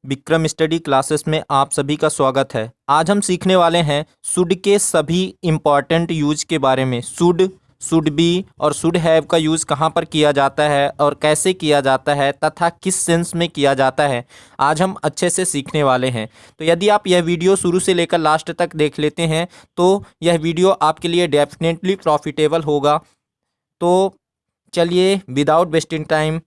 Vikram study classes में आप सभी का स्वागत है। आज हम सीखने वाले हैं शुड के सभी इम्पॉर्टेंट यूज के बारे में। शुड बी और शुड हैव का यूज़ कहाँ पर किया जाता है और कैसे किया जाता है तथा किस सेंस में किया जाता है, आज हम अच्छे से सीखने वाले हैं। तो यदि आप यह वीडियो शुरू से लेकर लास्ट तक देख लेते हैं तो यह वीडियो आपके लिए डेफिनेटली प्रॉफिटेबल होगा। तो चलिए विदाउट वेस्टिंग टाइम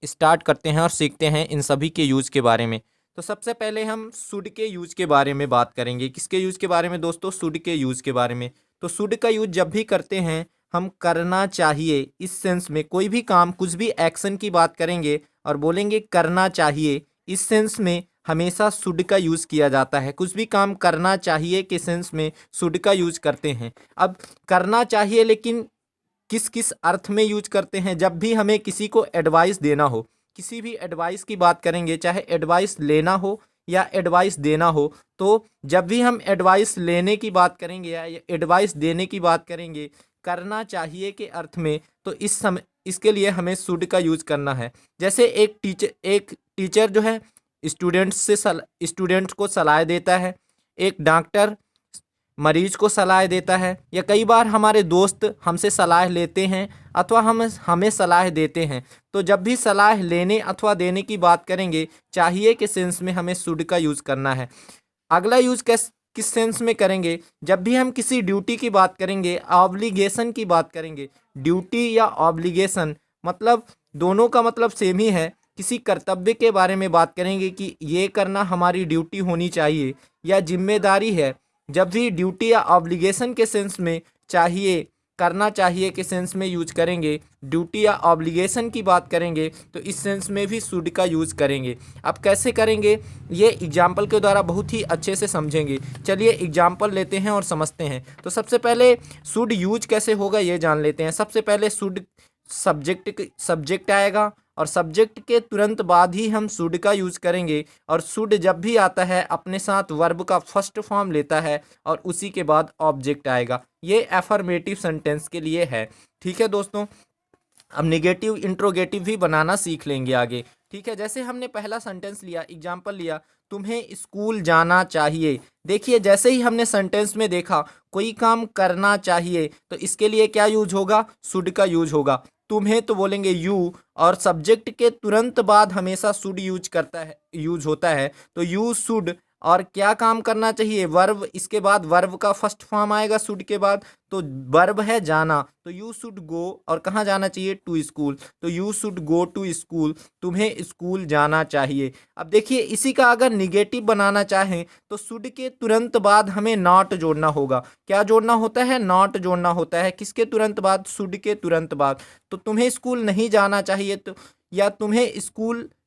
स्टार्ट करते हैं और सीखते हैं इन सभी के यूज़ के बारे में। तो सबसे पहले हम शुड के यूज़ के बारे में बात करेंगे। किसके यूज़ के बारे में दोस्तों? शुड के यूज़ के बारे में। तो शुड का यूज़ जब भी करते हैं हम करना चाहिए इस सेंस में, कोई भी काम कुछ भी एक्शन की बात करेंगे और बोलेंगे करना चाहिए, इस सेंस में हमेशा शुड का यूज़ किया जाता है। कुछ भी काम करना चाहिए के सेंस में शुड का यूज़ करते हैं। अब करना चाहिए लेकिन किस किस अर्थ में यूज करते हैं? जब भी हमें किसी को एडवाइस देना हो, किसी भी एडवाइस की बात करेंगे, चाहे एडवाइस लेना हो या एडवाइस देना हो, तो जब भी हम एडवाइस लेने की बात करेंगे या एडवाइस देने की बात करेंगे करना चाहिए के अर्थ में, तो इस समय इसके लिए हमें शुड का यूज करना है। जैसे एक टीचर जो है स्टूडेंट्स को सलाह देता है, एक डॉक्टर मरीज को सलाह देता है, या कई बार हमारे दोस्त हमसे सलाह लेते हैं अथवा हम हमें सलाह देते हैं। तो जब भी सलाह लेने अथवा देने की बात करेंगे चाहिए के सेंस में हमें शुड का यूज़ करना है। अगला यूज़ किस सेंस में करेंगे? जब भी हम किसी ड्यूटी की बात करेंगे, ऑब्लिगेशन की बात करेंगे। ड्यूटी या ऑब्लिगेशन मतलब दोनों का मतलब सेम ही है। किसी कर्तव्य के बारे में बात करेंगे कि ये करना हमारी ड्यूटी होनी चाहिए या जिम्मेदारी है। जब भी ड्यूटी या ऑब्लिगेशन के सेंस में चाहिए, करना चाहिए के सेंस में यूज करेंगे, ड्यूटी या ऑब्लिगेशन की बात करेंगे तो इस सेंस में भी शुड का यूज करेंगे। अब कैसे करेंगे ये एग्जाम्पल के द्वारा बहुत ही अच्छे से समझेंगे। चलिए एग्जाम्पल लेते हैं और समझते हैं। तो सबसे पहले शुड यूज कैसे होगा ये जान लेते हैं। सबसे पहले शुड सब्जेक्ट आएगा और सब्जेक्ट के तुरंत बाद ही हम शुड का यूज करेंगे। और शुड जब भी आता है अपने साथ वर्ब का फर्स्ट फॉर्म लेता है और उसी के बाद ऑब्जेक्ट आएगा। ये एफर्मेटिव सेंटेंस के लिए है। ठीक है दोस्तों, अब निगेटिव इंट्रोगेटिव भी बनाना सीख लेंगे आगे। ठीक है, जैसे हमने पहला सेंटेंस लिया, एग्जाम्पल लिया, तुम्हें स्कूल जाना चाहिए। देखिए जैसे ही हमने सेंटेंस में देखा कोई काम करना चाहिए तो इसके लिए क्या यूज होगा? शुड का यूज होगा। तुम्हें तो बोलेंगे यू, और सब्जेक्ट के तुरंत बाद हमेशा शुड यूज होता है। तो यू शुड, और क्या काम करना चाहिए? वर्ब, इसके बाद वर्ब का फर्स्ट फॉर्म आएगा शुड के बाद। तो वर्ब है जाना, तो यू शुड गो, और कहाँ जाना चाहिए? To school. तो you should go to school, तुम्हें स्कूल जाना चाहिए। अब देखिए इसी का अगर निगेटिव बनाना चाहें तो शुड के तुरंत बाद हमें नॉट जोड़ना होगा। क्या जोड़ना होता है? नॉट जोड़ना होता है। किसके तुरंत बाद? शुड के तुरंत बाद। तो तुम्हें स्कूल नहीं जाना चाहिए, तो या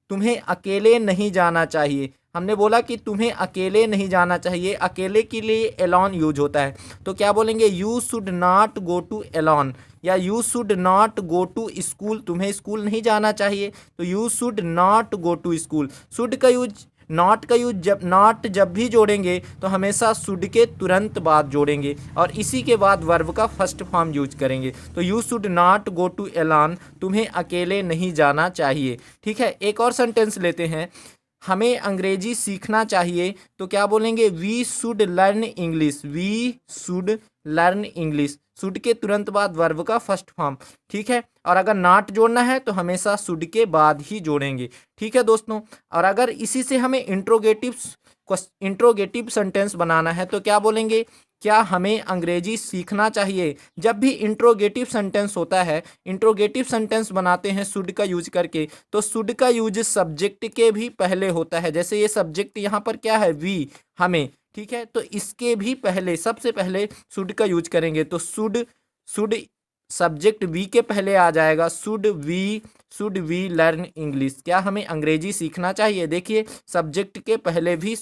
तुम्हें अकेले नहीं जाना चाहिए। हमने बोला कि तुम्हें अकेले नहीं जाना चाहिए, अकेले के लिए एलॉन यूज होता है। तो क्या बोलेंगे? You should not go to alone, या you should not go to school, तुम्हें स्कूल नहीं जाना चाहिए तो you should not go to school. Should का यूज, नॉट का यूज, जब भी जोड़ेंगे तो हमेशा शुड के तुरंत बाद जोड़ेंगे और इसी के बाद वर्ब का फर्स्ट फॉर्म यूज करेंगे। तो you should not go to alone, तुम्हें अकेले नहीं जाना चाहिए। ठीक है, एक और सेंटेंस लेते हैं। हमें अंग्रेजी सीखना चाहिए तो क्या बोलेंगे? We should learn English, we should learn English. Should के तुरंत बाद वर्ब का फर्स्ट फॉर्म। ठीक है, और अगर नॉट जोड़ना है तो हमेशा शुड के बाद ही जोड़ेंगे। ठीक है दोस्तों, और अगर इसी से हमें इंट्रोगेटिव सेंटेंस बनाना है तो क्या बोलेंगे? क्या हमें अंग्रेजी सीखना चाहिए? जब भी इंट्रोगेटिव सेंटेंस होता है, इंट्रोगेटिव सेंटेंस बनाते हैं शुड का यूज करके, तो शुड का यूज सब्जेक्ट के भी पहले होता है। जैसे ये सब्जेक्ट यहाँ पर क्या है? वी, हमें। ठीक है, तो इसके भी पहले, सबसे पहले शुड का यूज करेंगे। तो शुड सब्जेक्ट वी के पहले आ जाएगा। शुड वी लर्न इंग्लिश, क्या हमें अंग्रेजी सीखना चाहिए? देखिए सब्जेक्ट के पहले ही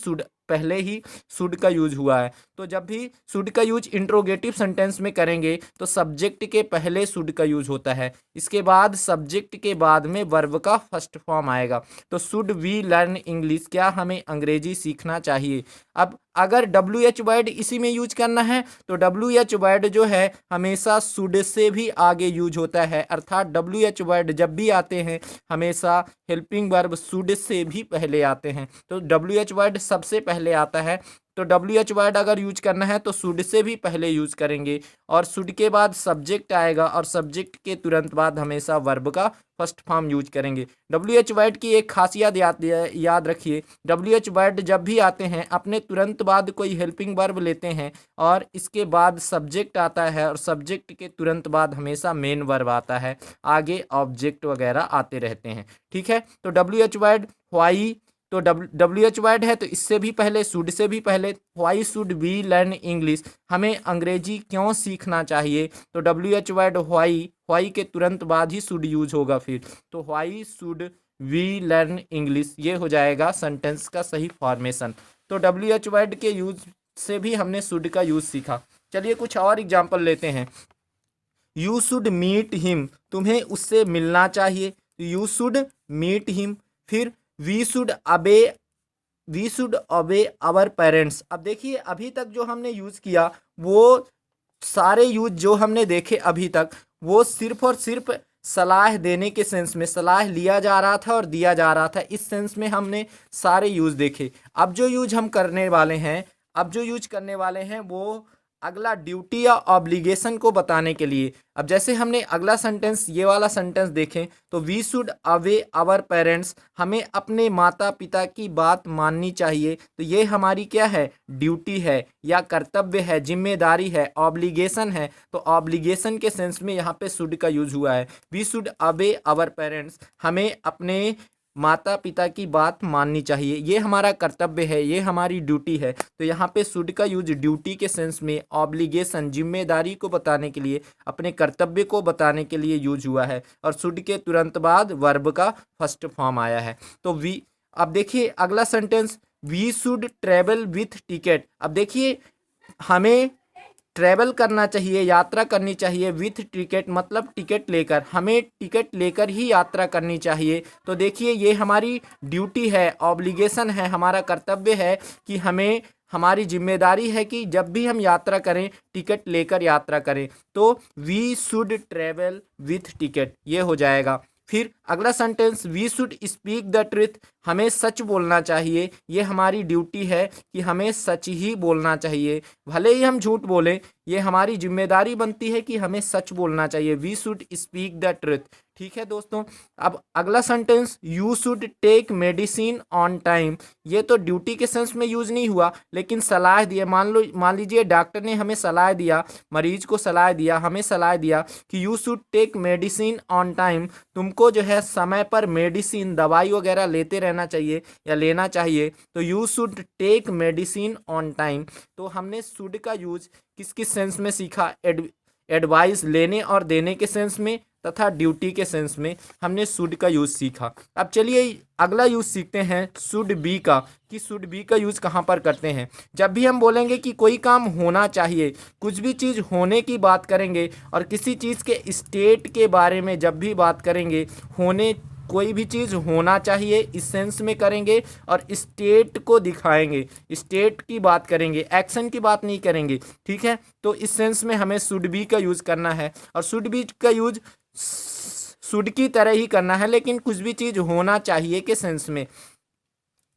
शुड का यूज हुआ है। तो जब भी शुड का यूज इंट्रोगेटिव सेंटेंस में करेंगे तो सब्जेक्ट के पहले शुड का यूज होता है, इसके बाद सब्जेक्ट के बाद में वर्ब का फर्स्ट फॉर्म आएगा। तो शुड वी लर्न इंग्लिश, क्या हमें अंग्रेजी सीखना चाहिए? अब अगर WH वर्ड इसी में यूज करना है तो WH वर्ड जो है हमेशा शुड से भी आगे यूज होता है, अर्थात WH वर्ड जब भी आते हैं हमेशा हेल्पिंग वर्ब शुड से भी पहले आते हैं। तो WH वर्ड सबसे पहले आता है, तो WH वर्ड अगर यूज करना है तो शुड से भी पहले यूज करेंगे, और शुड के बाद सब्जेक्ट आएगा, और सब्जेक्ट के तुरंत बाद हमेशा वर्ब का फर्स्ट फॉर्म यूज करेंगे। WH वर्ड की एक खासियत याद रखिए, WH वर्ड जब भी आते हैं अपने तुरंत बाद कोई हेल्पिंग वर्ब लेते हैं और इसके बाद सब्जेक्ट आता है, और सब्जेक्ट के तुरंत बाद हमेशा मेन वर्ब आता है, आगे ऑब्जेक्ट वगैरह आते रहते हैं। ठीक है, तो WH वर्ड व्हाई, तो WH वर्ड है तो इससे भी पहले, शुड से भी पहले, why should we learn English, हमें अंग्रेजी क्यों सीखना चाहिए, तो WH वर्ड व्हाई के तुरंत बाद ही शुड यूज होगा फिर, तो why should we learn English, ये हो जाएगा सेंटेंस का सही फॉर्मेशन। तो WH वर्ड के यूज से भी हमने शुड का यूज सीखा। चलिए कुछ और एग्जाम्पल लेते हैं। यू शुड मीट हिम, तुम्हें उससे मिलना चाहिए, यू शुड मीट हिम। फिर वी शुड अबे आवर पेरेंट्स। अब देखिए अभी तक जो हमने यूज किया वो सारे यूज जो हमने देखे अभी तक वो सिर्फ और सिर्फ सलाह देने के सेंस में, सलाह लिया जा रहा था और दिया जा रहा था, इस सेंस में हमने सारे यूज देखे। अब जो यूज करने वाले हैं वो अगला ड्यूटी या ऑब्लिगेशन को बताने के लिए। अब जैसे हमने अगला सेंटेंस, ये वाला सेंटेंस देखें तो we should obey our parents, हमें अपने माता पिता की बात माननी चाहिए, तो ये हमारी क्या है, ड्यूटी है या कर्तव्य है, जिम्मेदारी है, ऑब्लिगेशन है। तो ऑब्लिगेशन के सेंस में यहाँ पे शुड का यूज हुआ है। We should obey our parents, हमें अपने माता पिता की बात माननी चाहिए, ये हमारा कर्तव्य है, ये हमारी ड्यूटी है। तो यहाँ पे शुड का यूज ड्यूटी के सेंस में, ऑब्लिगेशन जिम्मेदारी को बताने के लिए, अपने कर्तव्य को बताने के लिए यूज हुआ है, और शुड के तुरंत बाद वर्ब का फर्स्ट फॉर्म आया है। तो वी, अब देखिए अगला sentence, we should travel with ticket. अब देखिए हमें ट्रैवल करना चाहिए, यात्रा करनी चाहिए विथ टिकट, मतलब टिकट लेकर, हमें टिकट लेकर ही यात्रा करनी चाहिए। तो देखिए ये हमारी ड्यूटी है, ऑब्लिगेशन है, हमारा कर्तव्य है कि हमें, हमारी जिम्मेदारी है कि जब भी हम यात्रा करें टिकट लेकर यात्रा करें। तो we should travel with ticket, ये हो जाएगा। फिर अगला sentence, we should speak the truth, हमें सच बोलना चाहिए, ये हमारी ड्यूटी है कि हमें सच ही बोलना चाहिए, भले ही हम झूठ बोलें, ये हमारी जिम्मेदारी बनती है कि हमें सच बोलना चाहिए। We should speak the truth. ठीक है दोस्तों, अब अगला sentence, you should take medicine on time, ये तो ड्यूटी के सेंस में यूज नहीं हुआ, लेकिन सलाह दिया, मान लीजिए डॉक्टर ने हमें सलाह दिया, मरीज को सलाह दिया, हमें सलाह दिया कि you should take medicine on time, तुमको जो है समय पर मेडिसिन, दवाई वगैरह लेते रहना चाहिए या लेना चाहिए। तो you should take medicine on time. तो हमने शुड का यूज किस किस सेंस में सीखा, एडवाइस लेने और देने के सेंस में तथा ड्यूटी के सेंस में हमने शुड का यूज सीखा। अब चलिए अगला यूज सीखते हैं शुड बी का, कि शुड बी का यूज कहाँ पर करते हैं। जब भी हम बोलेंगे कि कोई काम होना चाहिए, कुछ भी चीज़ होने की बात करेंगे, और किसी चीज़ के स्टेट के बारे में जब भी बात करेंगे, होने, कोई भी चीज़ होना चाहिए इस सेंस में करेंगे, और स्टेट को दिखाएंगे, स्टेट की बात करेंगे, एक्शन की बात नहीं करेंगे। ठीक है, तो इस सेंस में हमें शुड बी का यूज़ करना है, और शुड बी का यूज शुड की तरह ही करना है, लेकिन कुछ भी चीज़ होना चाहिए के सेंस में।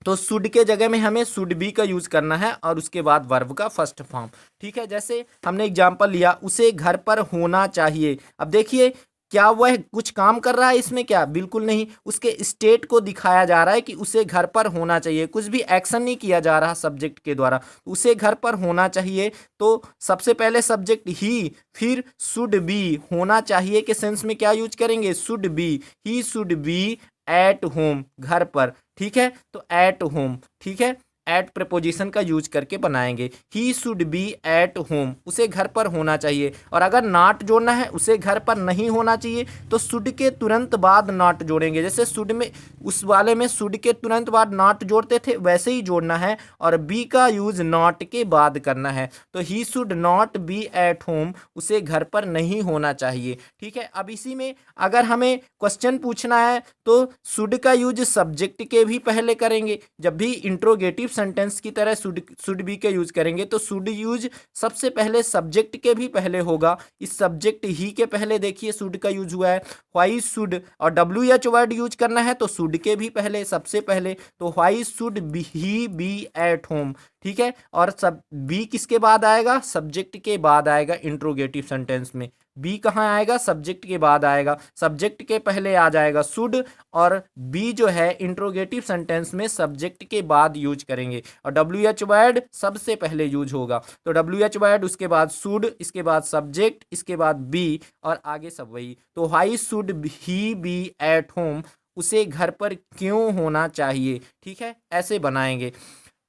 तो शुड के जगह में हमें शुड बी का यूज करना है, और उसके बाद वर्ब का फर्स्ट फॉर्म। ठीक है, जैसे हमने एग्जांपल लिया, उसे घर पर होना चाहिए। अब देखिए क्या वह कुछ काम कर रहा है इसमें, क्या, बिल्कुल नहीं, उसके स्टेट को दिखाया जा रहा है कि उसे घर पर होना चाहिए, कुछ भी एक्शन नहीं किया जा रहा सब्जेक्ट के द्वारा, उसे घर पर होना चाहिए। तो सबसे पहले सब्जेक्ट ही, फिर शुड बी, होना चाहिए के सेंस में क्या यूज करेंगे, should be, he should be at home, घर पर। ठीक है, तो एट होम, ठीक है, एट प्रपोजिशन का यूज करके बनाएंगे। He should be at home, उसे घर पर होना चाहिए। और अगर नॉट जोड़ना है, उसे घर पर नहीं होना चाहिए, तो शुड के तुरंत बाद नॉट जोड़ेंगे। जैसे शुड में, उस वाले में शुड के तुरंत बाद नॉट जोड़ते थे, वैसे ही जोड़ना है, और बी का यूज नॉट के बाद करना है। तो he should not be at home, उसे घर पर नहीं होना चाहिए। ठीक है, अब इसी में अगर हमें क्वेश्चन पूछना है तो शुड का यूज सब्जेक्ट के भी पहले करेंगे, जब भी इंट्रोगेटिव सेंटेंस की तरह शुड बी के यूज करेंगे तो शुड यूज सबसे पहले सब्जेक्ट के भी पहले होगा। इस सब्जेक्ट ही के पहले देखिए शुड का यूज हुआ है। व्हाई शुड और WH वर्ड यूज करना है तो शुड के भी पहले सबसे पहले, तो why should he be at home, ठीक है। और सब बी किसके बाद आएगा, सब्जेक्ट के बाद आएगा इंट्रोगेटिव सेंटेंस में। बी कहाँ आएगा, सब्जेक्ट के बाद आएगा, सब्जेक्ट के पहले आ जाएगा शुड, और बी जो है इंट्रोगेटिव सेंटेंस में सब्जेक्ट के बाद यूज करेंगे, और WH वर्ड सबसे पहले यूज होगा। तो WH वर्ड उसके बाद शुड, इसके बाद सब्जेक्ट, इसके बाद बी, और आगे सब वही। तो why should he be at home, उसे घर पर क्यों होना चाहिए, ठीक है, ऐसे बनाएंगे।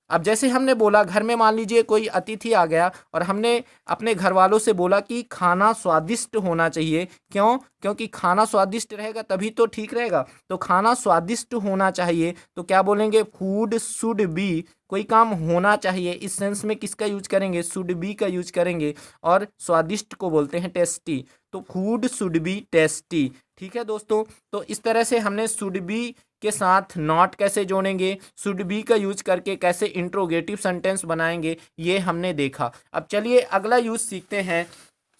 अब जैसे हमने बोला घर में मान लीजिए कोई अतिथि आ गया और हमने अपने घर वालों से बोला कि खाना स्वादिष्ट होना चाहिए, क्यों, क्योंकि खाना स्वादिष्ट रहेगा तभी तो ठीक रहेगा। तो खाना स्वादिष्ट होना चाहिए तो क्या बोलेंगे, फूड शुड बी, कोई काम होना चाहिए, इस सेंस में किसका यूज करेंगे, शुड बी का यूज करेंगे, और स्वादिष्ट को बोलते हैं टेस्टी, तो फूड शुड बी टेस्टी, ठीक है दोस्तों। तो इस तरह से हमने शुड बी के साथ नॉट कैसे जोड़ेंगे, शुड बी का यूज करके कैसे इंट्रोगेटिव सेंटेंस बनाएंगे, ये हमने देखा। अब चलिए अगला यूज सीखते हैं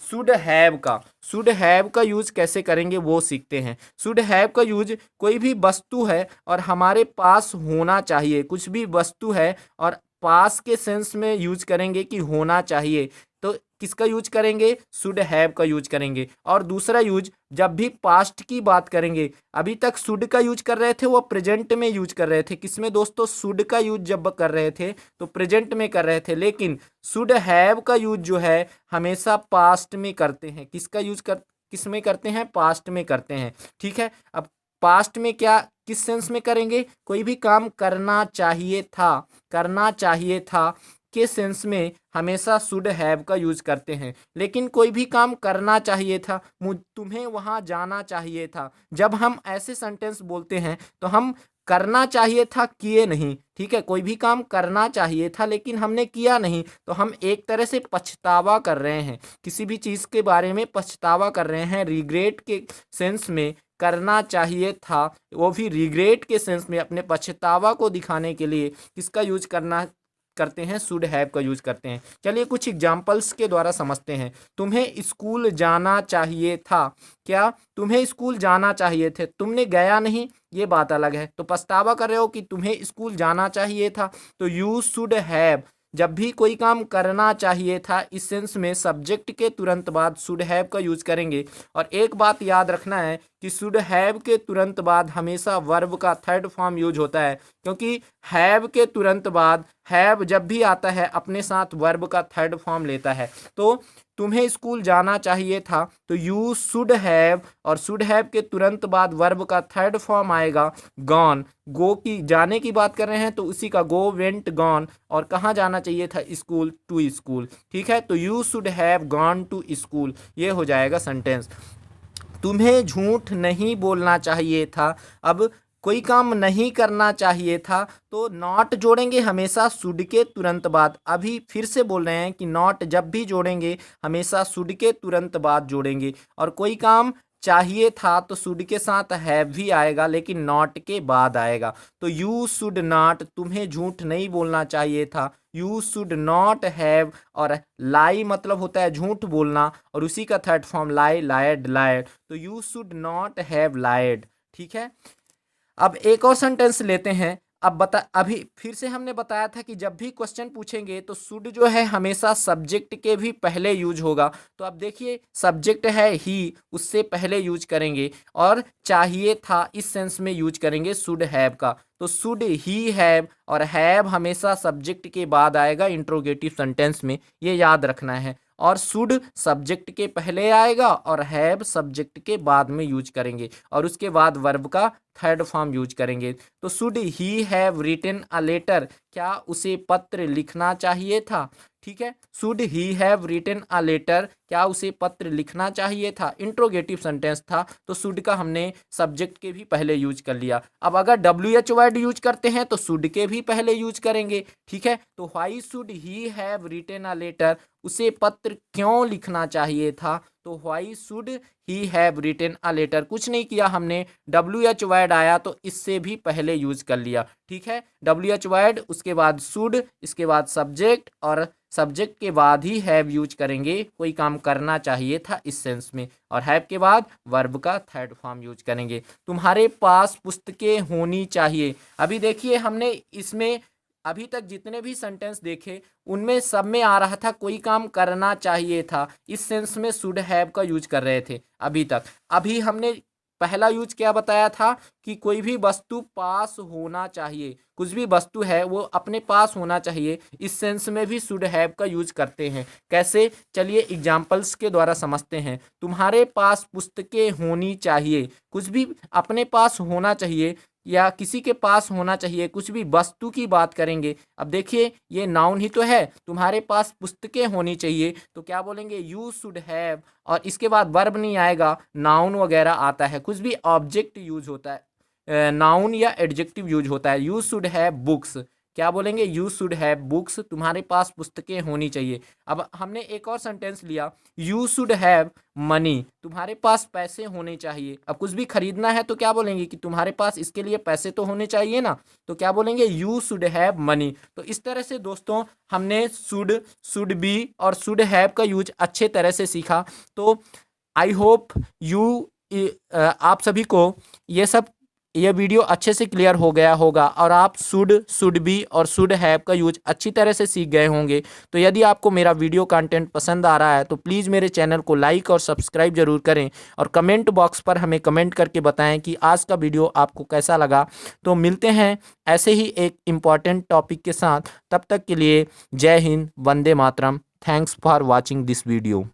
शुड हैव का। शुड हैव का यूज कैसे करेंगे वो सीखते हैं। शुड हैव का यूज, कोई भी वस्तु है और हमारे पास होना चाहिए, कुछ भी वस्तु है और पास के सेंस में यूज करेंगे कि होना चाहिए, तो किसका यूज करेंगे, शुड हैव का यूज करेंगे। और दूसरा यूज, जब भी पास्ट की बात करेंगे, अभी तक शुड का यूज कर रहे थे वो प्रेजेंट में यूज कर रहे थे, किसमें दोस्तों, शुड का यूज जब कर रहे थे तो प्रेजेंट में कर रहे थे, लेकिन शुड हैव का यूज जो है हमेशा पास्ट में करते हैं। किसका यूज किस में करते हैं, पास्ट में करते हैं, ठीक है। अब पास्ट में क्या, किस सेंस में करेंगे, कोई भी काम करना चाहिए था, करना चाहिए था के सेंस में हमेशा शुड हैव का यूज करते हैं। लेकिन कोई भी काम करना चाहिए था, तुम्हें वहां जाना चाहिए था, जब हम ऐसे सेंटेंस बोलते हैं तो हम करना चाहिए था किए नहीं, ठीक है। कोई भी काम करना चाहिए था लेकिन हमने किया नहीं, तो हम एक तरह से पछतावा कर रहे हैं, किसी भी चीज के बारे में पछतावा कर रहे हैं, रिग्रेट के सेंस में करना चाहिए था, वो भी रिग्रेट के सेंस में, अपने पछतावा को दिखाने के लिए किसका यूज करते हैं, शुड हैव का यूज करते हैं। चलिए कुछ एग्जांपल्स के द्वारा समझते हैं। तुम्हें स्कूल जाना चाहिए था, क्या तुम्हें स्कूल जाना चाहिए थे, तुमने गया नहीं, ये बात अलग है, तो पछतावा कर रहे हो कि तुम्हें स्कूल जाना चाहिए था, तो यू शुड हैव, जब भी कोई काम करना चाहिए था इस सेंस में सब्जेक्ट के तुरंत बाद शुड हैव का यूज करेंगे। और एक बात याद रखना है कि शुड हैव के तुरंत बाद हमेशा वर्ब का थर्ड फॉर्म यूज होता है, क्योंकि हैव के तुरंत बाद हैव जब भी आता है अपने साथ वर्ब का थर्ड फॉर्म लेता है। तो तुम्हें स्कूल जाना चाहिए था तो यू शुड हैव, और शुड हैव के तुरंत बाद वर्ब का थर्ड फॉर्म आएगा गॉन। गो की, जाने की बात कर रहे हैं तो उसी का गो, वेंट, गॉन, और कहाँ जाना चाहिए था, स्कूल, टू स्कूल, ठीक है। तो you should have gone to school, ये हो जाएगा सेंटेंस। तुम्हें झूठ नहीं बोलना चाहिए था, अब कोई काम नहीं करना चाहिए था तो नॉट जोड़ेंगे हमेशा शुड के तुरंत बाद। अभी फिर से बोल रहे हैं कि नॉट जब भी जोड़ेंगे हमेशा शुड के तुरंत बाद जोड़ेंगे। और कोई काम चाहिए था तो शुड के साथ हैव भी आएगा लेकिन नॉट के बाद आएगा। तो यू शुड नॉट, तुम्हें झूठ नहीं बोलना चाहिए था, यू शुड नॉट हैव, और लाई मतलब होता है झूठ बोलना, और उसी का थर्ड फॉर्म लाई, लायड, लायड, तो you should not have Lloyd, ठीक है। अब एक और सेंटेंस लेते हैं। अभी फिर से हमने बताया था कि जब भी क्वेश्चन पूछेंगे तो शुड जो है हमेशा सब्जेक्ट के भी पहले यूज होगा। तो अब देखिए सब्जेक्ट है ही, उससे पहले यूज करेंगे, और चाहिए था इस सेंस में यूज करेंगे शुड हैव का। तो शुड ही हैव, और हैव हमेशा सब्जेक्ट के बाद आएगा इंट्रोगेटिव सेंटेंस में, ये याद रखना है। और शुड सब्जेक्ट के पहले आएगा और हैव सब्जेक्ट के बाद में यूज करेंगे, और उसके बाद वर्ब का थर्ड फॉर्म यूज करेंगे। तो should he have written a letter, क्या उसे पत्र लिखना चाहिए था, ठीक है। Should he have written a letter, क्या उसे पत्र लिखना चाहिए था, इंट्रोगेटिव सेंटेंस था, तो शुड का हमने सब्जेक्ट के भी पहले यूज कर लिया। अब अगर WH वर्ड यूज करते हैं तो शुड के भी पहले यूज करेंगे, ठीक है। तो why should he have written a letter, उसे पत्र क्यों लिखना चाहिए था, तो why should he have written a letter. कुछ नहीं किया हमने, WH वर्ड आया तो इससे भी पहले यूज कर लिया, ठीक है। WH वर्ड, उसके बाद शुड, इसके बाद सब्जेक्ट, और सब्जेक्ट के बाद ही हैव यूज करेंगे, कोई काम करना चाहिए था इस सेंस में, और हैव के बाद वर्ब का थर्ड फॉर्म यूज करेंगे। तुम्हारे पास पुस्तकें होनी चाहिए। अभी देखिए हमने इसमें अभी तक जितने भी सेंटेंस देखे उनमें सब में आ रहा था कोई काम करना चाहिए था, इस सेंस में शुड हैव का यूज कर रहे थे अभी तक। अभी हमने पहला यूज क्या बताया था कि कोई भी वस्तु पास होना चाहिए, कुछ भी वस्तु है वो अपने पास होना चाहिए, इस सेंस में भी शुड हैव का यूज करते हैं। कैसे, चलिए एग्जांपल्स के द्वारा समझते हैं। तुम्हारे पास पुस्तकें होनी चाहिए, कुछ भी अपने पास होना चाहिए या किसी के पास होना चाहिए, कुछ भी वस्तु की बात करेंगे। अब देखिए ये नाउन ही तो है, तुम्हारे पास पुस्तकें होनी चाहिए तो क्या बोलेंगे, यू शुड हैव, और इसके बाद वर्ब नहीं आएगा, नाउन वगैरह आता है, कुछ भी ऑब्जेक्ट यूज होता है, नाउन या एडजेक्टिव यूज होता है। यू शुड हैव बुक्स, क्या बोलेंगे, यू शुड हैव बुक्स, तुम्हारे पास पुस्तकें होनी चाहिए। अब हमने एक और सेंटेंस लिया, यू शुड हैव मनी, तुम्हारे पास पैसे होने चाहिए। अब कुछ भी खरीदना है तो क्या बोलेंगे कि तुम्हारे पास इसके लिए पैसे तो होने चाहिए ना, तो क्या बोलेंगे, यू शुड हैव मनी। तो इस तरह से दोस्तों हमने शुड, शुड बी और शुड हैव का यूज अच्छे तरह से सीखा। तो आई होप आप सभी को ये वीडियो अच्छे से क्लियर हो गया होगा और आप शुड, शुड बी और शुड हैव का यूज अच्छी तरह से सीख गए होंगे। तो यदि आपको मेरा वीडियो कंटेंट पसंद आ रहा है तो प्लीज़ मेरे चैनल को लाइक और सब्सक्राइब जरूर करें, और कमेंट बॉक्स पर हमें कमेंट करके बताएं कि आज का वीडियो आपको कैसा लगा। तो मिलते हैं ऐसे ही एक इम्पॉर्टेंट टॉपिक के साथ, तब तक के लिए जय हिंद, वंदे मातरम। Thanks for watching this video.